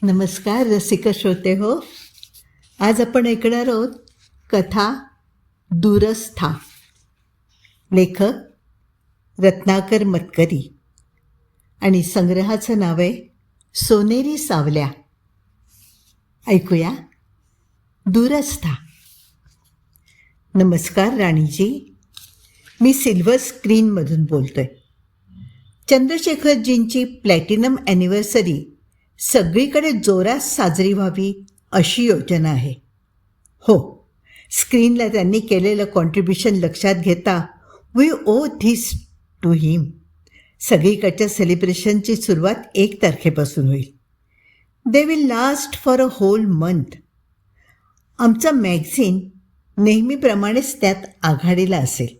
नमस्कार रसिक श्रोते हो. आज आपण ऐकणार आहोत कथा दूरस्था. लेखक रत्नाकर मतकरी आणि संग्रहाचं नाव आहे सोनेरी सावल्या. ऐकूया दूरस्था. नमस्कार राणीजी, मी सिल्वर स्क्रीनमधून बोलतोय. चंद्रशेखरजींची प्लॅटिनम ॲनिव्हर्सरी सगळीकडे जोरात साजरी व्हावी अशी योजना आहे. हो, स्क्रीनला त्यांनी केलेलं कॉन्ट्रीब्युशन लक्षात घेता वी ओ धिस टू हिम. सगळीकडच्या सेलिब्रेशनची सुरुवात 1 तारखेपासून होईल. They will last for a whole month. आमचं मॅगझिन नेहमीप्रमाणेच त्यात आघाडीला असेल.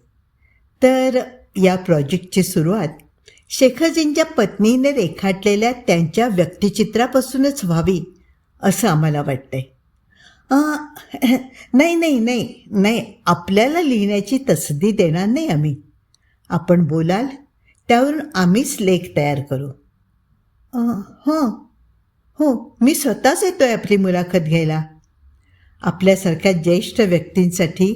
तर या प्रोजेक्टची सुरुवात शेखरजींच्या पत्नीने रेखाटलेल्या त्यांच्या व्यक्तिचित्रापासूनच व्हावी असं आम्हाला वाटतंय. नाही, आपल्याला लिहिण्याची तसदी देणार नाही आम्ही. आपण बोलाल त्यावरून आम्हीच लेख तयार करू. हो, मी स्वतःच येतोय आपली मुलाखत घ्यायला. आपल्यासारख्या ज्येष्ठ व्यक्तींसाठी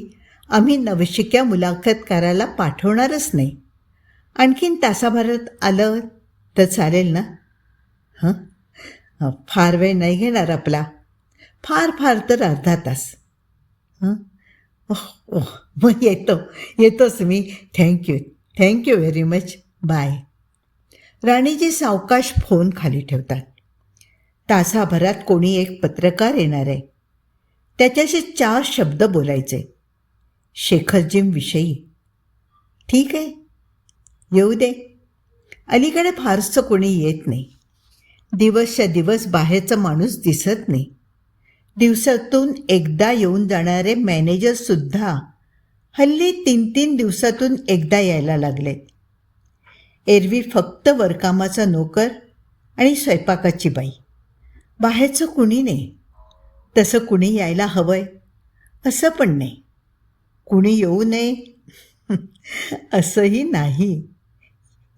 आम्ही नवशिक्या मुलाखतकाराला पाठवणारच नाही. आणखीन तासाभरात आलं तर चालेल ना? फार वेळ नाही घेणार आपला. फार तर अर्धा तास. मग येतोच मी. Thank you very much. बाय. राणीजी सावकाश फोन खाली ठेवतात. तासाभरात कोणी एक पत्रकार येणार आहे. त्याच्याशी 4 शब्द बोलायचे शेखरजींविषयी. ठीक आहे, येऊ दे. अलीकडे फारसं कोणी येत नाही. दिवसच्या दिवस बाहेरचा माणूस दिसत नाही. दिवसातून एकदा येऊन जाणारे मॅनेजरसुद्धा हल्ली 3 दिवसातून एकदा यायला लागलेत. एरवी फक्त वरकामाचा नोकर आणि स्वयंपाकाची बाई. बाहेरचं कुणी नाही. तसं कुणी यायला हवंय असं पण नाही. कुणी येऊ नये असंही नाही.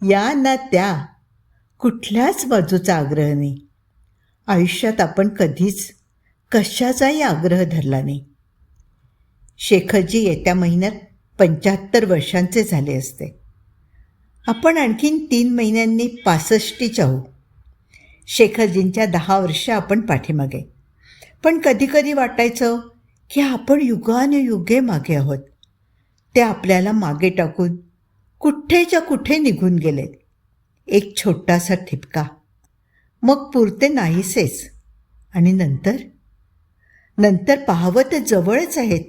या ना त्या कुठल्याच बाजूचा आग्रह नाही. आयुष्यात आपण कधीच कशाचाही आग्रह धरला नाही. शेखरजी येत्या महिन्यात 75 वर्षांचे झाले असते. आपण आणखीन 3 महिन्यांनी 65च्या होऊ. शेखरजींच्या 10 वर्ष आपण पाठीमागे. पण कधी वाटायचं की आपण युगानुयुगे मागे आहोत. ते आपल्याला मागे टाकून कुठेच्या कुठे निघून गेलेत. एक छोटासा ठिपका, मग पुरते नाहीसेच. आणि नंतर पाहावं ते जवळच आहेत.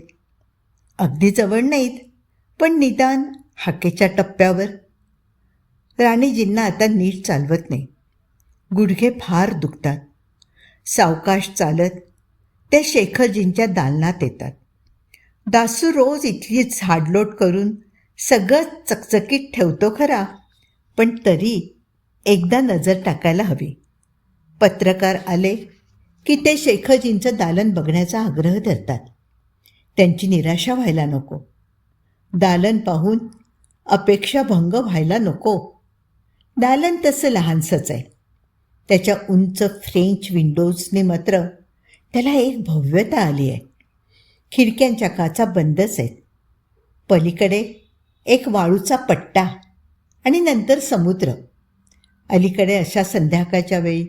अगदी जवळ नाहीत, पण निदान हाकेच्या टप्प्यावर. राणीजींना आता नीट चालवत नाही. गुडघे फार दुखतात. सावकाश चालत ते शेखरजींच्या दालनात येतात. दासू रोज इथली झाडलोट करून सगळं चकचकीत ठेवतो खरा, पण तरी एकदा नजर टाकायला हवी. पत्रकार आले की ते शेखरजींचं दालन बघण्याचा आग्रह धरतात. त्यांची निराशा व्हायला नको. दालन पाहून अपेक्षाभंग व्हायला नको. दालन तसं लहानसंच आहे. त्याच्या उंच फ्रेंच विंडोजने मात्र त्याला एक भव्यता आली आहे. खिडक्यांच्या काचा बंदच आहेत. पलीकडे एक वाळूचा पट्टा आणि नंतर समुद्र. अलीकडे अशा संध्याकाळच्या वेळी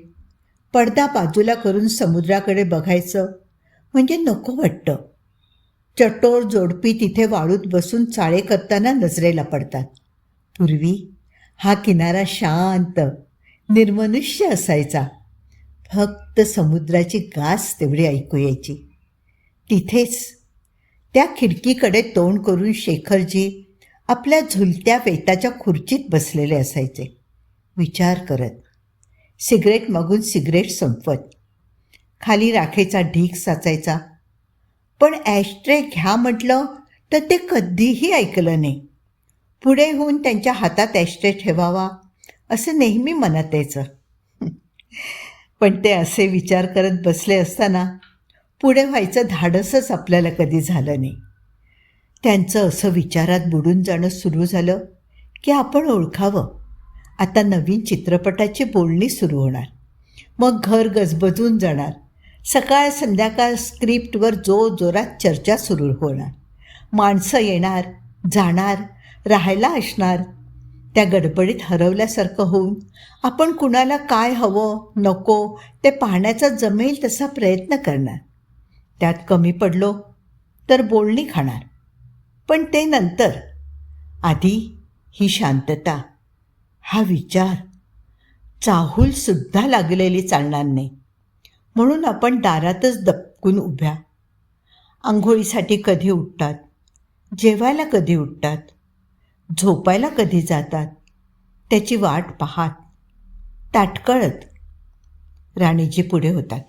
पडदा बाजूला करून समुद्राकडे बघायचं म्हणजे नको वाटतं. चटोर जोडपी तिथे वाळूत बसून चाळे करताना नजरेला पडतात. पूर्वी हा किनारा शांत निर्मनुष्य असायचा. फक्त समुद्राची गास तेवढी ऐकू यायची. तिथेच त्या खिडकीकडे तोंड करून शेखरजी आपल्या झुलत्या वेताच्या खुर्चीत बसलेले असायचे, विचार करत. सिगरेट मागून सिगरेट संपवत. खाली राखेचा ढीग साचायचा. पण ॲशट्रे घ्या म्हटलं तर ते कधीही ऐकलं नाही. पुढे होऊन त्यांच्या हातात ॲशट्रे ठेवावा असं नेहमी मनात यायचं. पण ते असे विचार करत बसले असताना पुढे व्हायचं धाडसच आपल्याला कधी झालं नाही. त्यांचं असं विचारात बुडून जाणं सुरू झालं की आपण ओळखावं. आता नवीन चित्रपटाची बोलणी सुरू होणार. मग घर गजबजून जाणार. सकाळ संध्याकाळ स्क्रिप्टवर जोरात चर्चा सुरू होणार. माणसं येणार, जाणार, राहायला असणार. त्या गडबडीत हरवल्यासारखं होऊन आपण कुणाला काय हवं नको ते पाहण्याचा जमेल तसा प्रयत्न करणार. त्यात कमी पडलो तर बोलणी खाणार. पण ते नंतर. आधी ही शांतता, हा विचार, चाहूलसुद्धा लागलेली चालणार नाही. म्हणून आपण दारातच दबकून उभ्या. आंघोळीसाठी कधी उठतात, जेवायला कधी उठतात, झोपायला कधी जातात, त्याची वाट पाहात, ताटकळत. राणीजी पुढे होतात.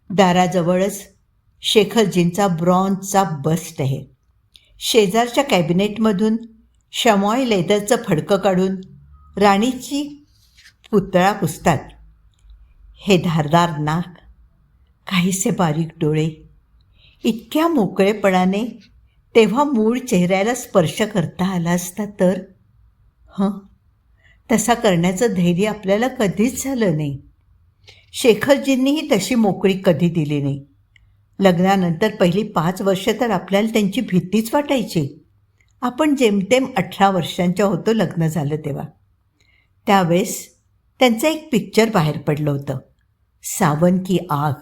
दाराजवळच शेखरजींचा ब्रॉन्झचा बस्ट आहे. शेजारच्या कॅबिनेटमधून शमॉय लेदरचं फडकं काढून राणीची पुतळा पुसतात. हे धारदार नाक, काहीसे बारीक डोळे, इतक्या मोकळेपणाने तेव्हा मूळ चेहऱ्याला स्पर्श करता आला असता तर. तसा करण्याचं धैर्य आपल्याला कधीच झालं नाही. शेखरजींनीही तशी मोकळी कधी दिली नाही. लग्नानंतर पहिली 5 वर्ष तर आपल्याला त्यांची भीतीच वाटायची. आपण जेमतेम 18 वर्षांच्या होतो लग्न झालं तेव्हा. त्यावेळेस त्यांचं एक पिक्चर बाहेर पडलं होतं, सावन की आग.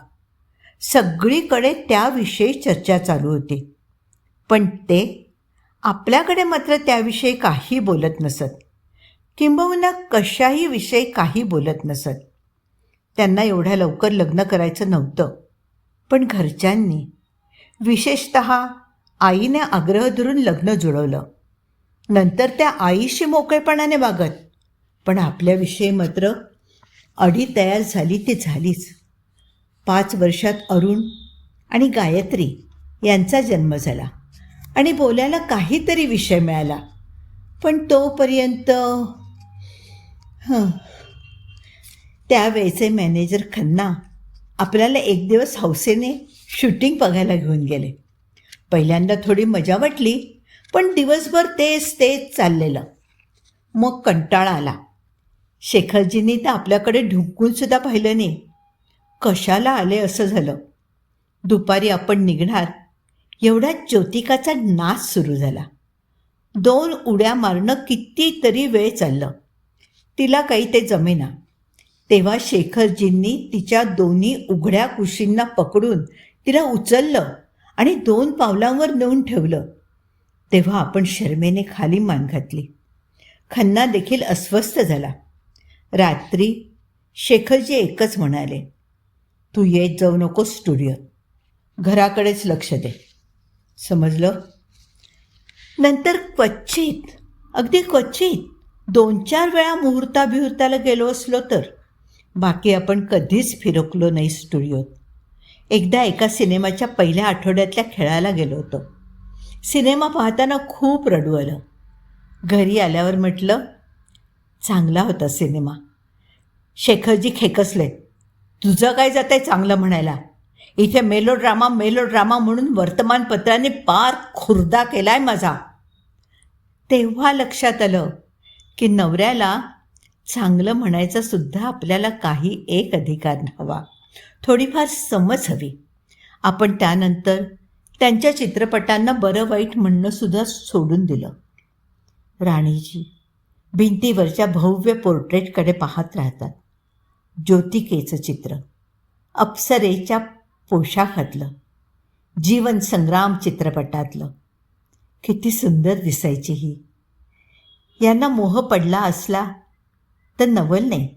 सगळीकडे त्याविषयी चर्चा चालू होती. पण ते आपल्याकडे मात्र त्याविषयी काही बोलत नसत, किंबहुना कशाही विषयी काही बोलत नसत. त्यांना एवढ्या लवकर लग्न करायचं नव्हतं. पण घरच्यांनी, विशेषतः आईने आग्रह धरून लग्न जुळवलं. नंतर त्या आईशी मोकळेपणाने वागत. पण आपल्याविषयी मात्र अडी तयार झाली ती झालीच. 5 वर्षात अरुण आणि गायत्री यांचा जन्म झाला आणि बोलायला काहीतरी विषय मिळाला. पण तोपर्यंत त्यावेळचे मॅनेजर खन्ना आपल्याला एक दिवस हौसेने शूटिंग बघायला घेऊन गेले. पहिल्यांदा थोडी मजा वाटली, पण दिवसभर तेच चाललेलं. मग कंटाळा आला. शेखरजींनी तर आपल्याकडे ढुंकूनसुद्धा पाहिलं नाही. कशाला आले असं झालं. दुपारी आपण निघणार एवढ्यात ज्योतिकाचा नाच सुरू झाला. 2 उड्या मारणं कितीतरी वेळ चाललं. तिला काही ते जमेना. तेव्हा शेखरजींनी तिच्या दोन्ही उघड्या कुशींना पकडून तिला उचललं आणि 2 पावलांवर नेऊन ठेवलं. तेव्हा आपण शरमेने खाली मान घातली. खन्ना देखील अस्वस्थ झाला. रात्री शेखरजी एकच म्हणाले, तू येत जाऊ नकोस स्टुडिओत, घराकडेच लक्ष दे, समजलं? नंतर क्वचित, अगदी क्वचित 2-4 वेळा मुहूर्ताला गेलो असलो तर. बाकी आपण कधीच फिरकलो नाही स्टुडिओत. एकदा एका सिनेमाच्या पहिल्या आठवड्यातल्या खेळायला गेलो होतो. सिनेमा पाहताना खूप रडू आलं. घरी आल्यावर म्हटलं, चांगला होता सिनेमा. शेखरजी खेकसले, तुझं काय जात आहे चांगलं म्हणायला? इथे मेलोड्रामा म्हणून वर्तमानपत्राने पार खुर्दा केलाय माझा. तेव्हा लक्षात आलं की नवऱ्याला चांगलं म्हणायचा सुद्धा आपल्याला काही एक अधिकार हवा, थोडीफार समज हवी. आपण त्यानंतर त्यांच्या चित्रपटांना बरं वाईट म्हणणं सुद्धा सोडून दिलं. राणीजी भिंतीवरच्या भव्य पोर्ट्रेटकडे पाहत राहतात. ज्योतिकेचं चित्र, अप्सरेच्या पोशाखातलं, जीवनसंग्राम चित्रपटातलं. किती सुंदर दिसायची ही. यांना मोह पडला असला तर नवल नाही.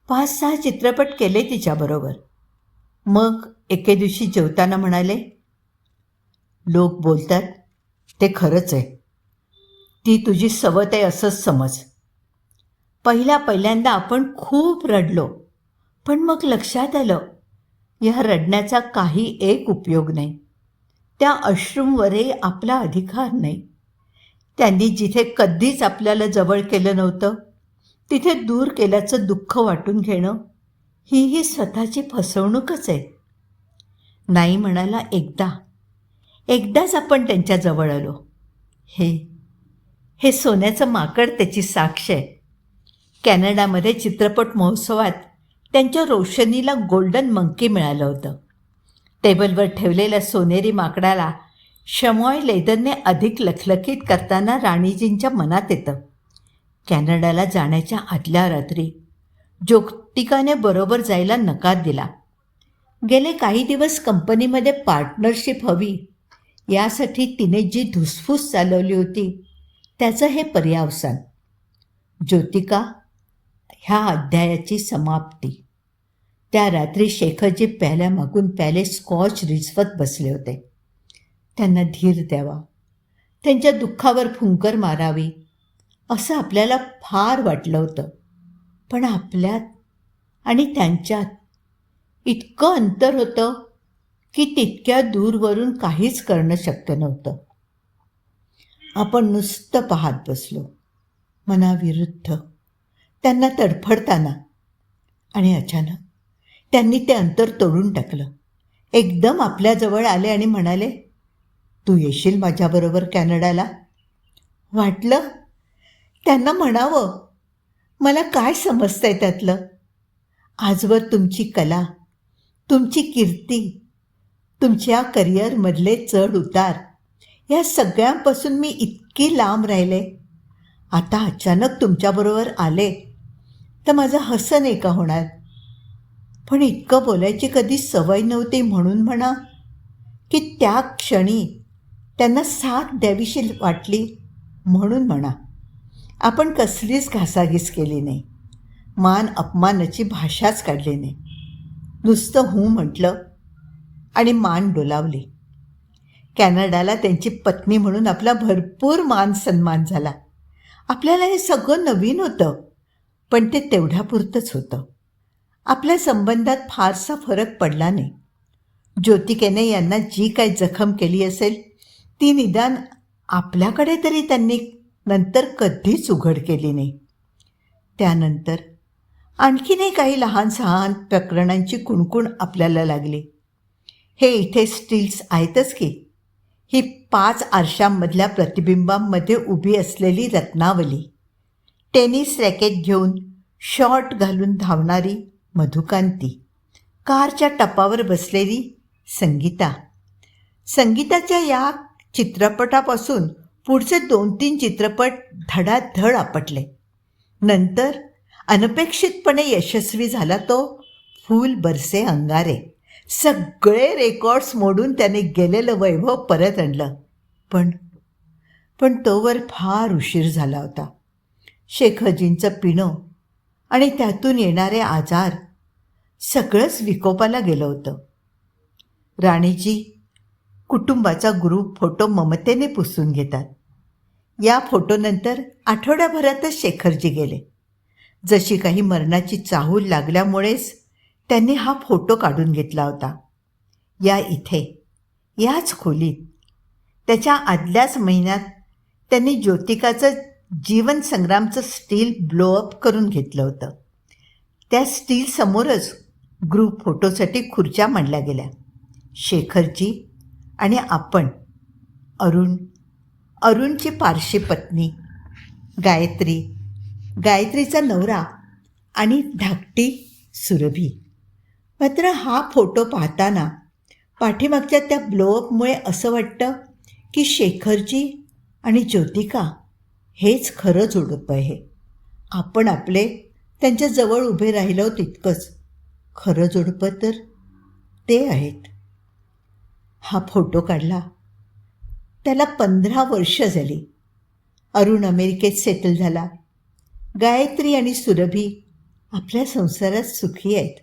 5-6 चित्रपट केले तिच्याबरोबर. मग एके दिवशी जेवताना म्हणाले, लोक बोलतात ते खरंच आहे. ती तुझी सवत आहे असंच समज. पहिल्यांदा आपण खूप रडलो, पण मग लक्षात आलं या रडण्याचा काही एक उपयोग नाही. त्या अश्रूंवरही आपला अधिकार नाही. त्यांनी जिथे कधीच आपल्याला जवळ केलं नव्हतं तिथे दूर केल्याचं दुःख वाटून घेणं ही स्वतःची फसवणूकच आहे. नाही म्हणायला एकदाच आपण त्यांच्या जवळ आलो. हे सोन्याचं माकड त्याची साक्ष आहे. कॅनडामध्ये चित्रपट महोत्सवात त्यांच्या रोशनीला गोल्डन मंकी मिळालं होतं. टेबलवर ठेवलेल्या सोनेरी माकडाला शमॉय लेदरने अधिक लखलखीत करताना राणीजींच्या मनात येतं. कॅनडाला जाण्याच्या आदल्या रात्री ज्योतिकाने बरोबर जायला नकार दिला. गेले काही दिवस कंपनीमध्ये पार्टनरशिप हवी यासाठी तिने जी धुसफूस चालवली होती त्याचं हे पर्यावसान. ज्योतिका ह्या अध्यायाची समाप्ती. त्या रात्री शेखरजी प्याल्यामागून प्याले स्कॉच रिझवत बसले होते. त्यांना धीर द्यावा, त्यांच्या दुःखावर फुंकर मारावी असं आपल्याला फार वाटलं होतं. पण आपल्यात आणि त्यांच्यात इतकं अंतर होतं की तितक्या दूरवरून काहीच करणं शक्य नव्हतं. आपण नुसतं पाहत बसलो, मनाविरुद्ध, त्यांना तडफडताना. आणि अचानक त्यांनी ते अंतर तोडून टाकलं. एकदम आपल्याजवळ आले आणि म्हणाले, तू येशील माझ्याबरोबर कॅनडाला? वाटलं त्यांना म्हणावं, मला काय समजतंय त्यातलं. आजवर तुमची कला, तुमची कीर्ती, तुमच्या करिअरमधले चढ उतार या सगळ्यांपासून मी इतकी लांब राहिले. आता अचानक तुमच्याबरोबर आले तर माझं हसन आहे का होणार? पण इतकं बोलायची कधी सवय नव्हती म्हणून म्हणा, की त्या क्षणी त्यांना साथ द्यावीशी वाटली म्हणून म्हणा. आपण कसलीच घासाघीस केली नाही, मान अपमानाची भाषाच काढली नाही. नुसतं हूं म्हटलं आणि मान डोलावली. कॅनडाला त्यांची पत्नी म्हणून आपला भरपूर मान सन्मान झाला. आपल्याला हे सगळं नवीन होतं, पण ते तेवढ्यापुरतंच होतं. आपल्या संबंधात फारसा फरक पडला नाही. ज्योतिकेने यांना जी काही जखम केली असेल ती निदान आपल्याकडे तरी त्यांनी नंतर कधीच उघड केली नाही. त्यानंतर आणखीनही काही लहान सहान प्रकरणांची कुणकुण आपल्याला लागली. हे इथे स्टील्स आहेतच की, ही 5 आरशांमधल्या प्रतिबिंबांमध्ये उभी असलेली रत्नावली, टेनिस रॅकेट घेऊन शॉर्ट घालून धावणारी मधुकांती, कारच्या टपावर बसलेली संगीता. संगीताच्या या चित्रपटापासून पुढचे 2-3 चित्रपट धडाधड आपटले. नंतर अनपेक्षितपणे यशस्वी झाला तो फूल बरसे अंगारे. सगळे रेकॉर्ड्स मोडून त्याने गेलेलं वैभव परत आणलं. पण तोवर फार उशीर झाला होता. शेखरजींचं पिणं आणि त्यातून येणारे आजार सगळंच विकोपाला गेलं होतं. राणीजी कुटुंबाचा ग्रुप फोटो ममतेने पुसून घेतात. या फोटोनंतर आठवड्याभरातच शेखरजी गेले. जशी काही मरणाची चाहूल लागल्यामुळेच त्यांनी हा फोटो काढून घेतला होता. इथे याच खोलीत त्याच्या आदल्याच महिन्यात त्यांनी ज्योतिकाचं जीवनसंग्रामचं स्टील ब्लोअप करून घेतलं होतं. त्या स्टीलसमोरच ग्रुप फोटोसाठी खुर्च्या मांडल्या गेल्या. शेखरजी आणि आपण, अरुणची पारशी पत्नी गायत्री, गायत्रीचा नवरा आणि धाकटी सुरभी. मात्र हा फोटो पाहताना पाठीमागच्या त्या ब्लोअपमुळे असं वाटतं की शेखरजी आणि ज्योतिका हेच खरं जोडपं आहे. आपण आपले त्यांच्याजवळ उभे राहिलो तितकंच खरं जोडपं तर ते आहेत. हा फोटो काढला त्याला 15 वर्ष झाली. अरुण अमेरिकेत सेटल झाला. गायत्री आणि सुरभी आपल्या संसारात सुखी आहेत.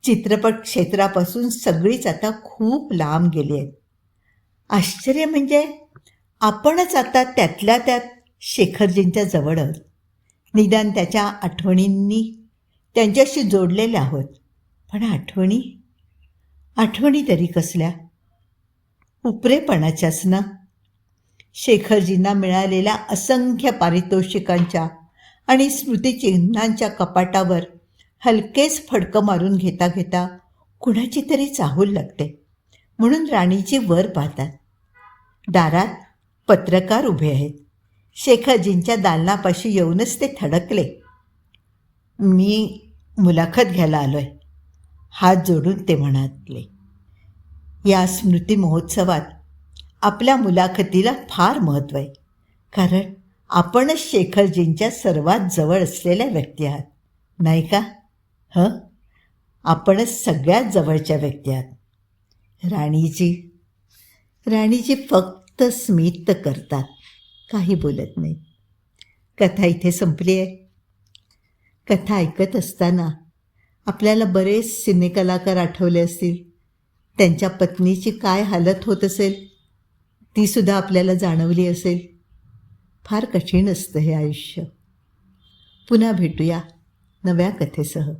चित्रपट क्षेत्रापासून सगळीच आता खूप लांब गेली आहेत. आश्चर्य म्हणजे आपणच आता त्यातल्या त्यात शेखरजींच्या जवळ आहोत. निदान त्याच्या आठवणींनी त्यांच्याशी जोडलेल्या आहोत. पण आठवणी तरी कसल्या? उपरेपणाच्याच ना. शेखरजींना मिळालेल्या असंख्य पारितोषिकांच्या आणि स्मृतिचिन्हांच्या कपाटावर हलकेच फडकं मारून घेता घेता कुणाची तरी चाहूल लागते. म्हणून राणीची वर पाहतात. दारात पत्रकार उभे आहेत. शेखरजींच्या दालनापाशी येऊनच ते थडकले. मी मुलाखत घ्यायला आलो आहे, हात जोडून ते म्हणाले. या स्मृती महोत्सवात आपल्या मुलाखतीला फार महत्त्व आहे, कारण आपणच शेखरजींच्या सर्वात जवळ असलेल्या व्यक्ती आहात, नाही का? आपणच सगळ्यात जवळच्या व्यक्ती आहात. राणीजी फक्त स्मित करतात, काही बोलत नाही. कथा इथे संपली आहे. कथा ऐकत असताना आपल्याला बरेच सिनेकलाकार आठवले असतील. त्यांच्या पत्नीची काय हालत होत असेल ती सुद्धा आपल्याला जाणवली असेल. फार कठीण असतं हे आयुष्य. पुन्हा भेटूया नव्या कथेसह.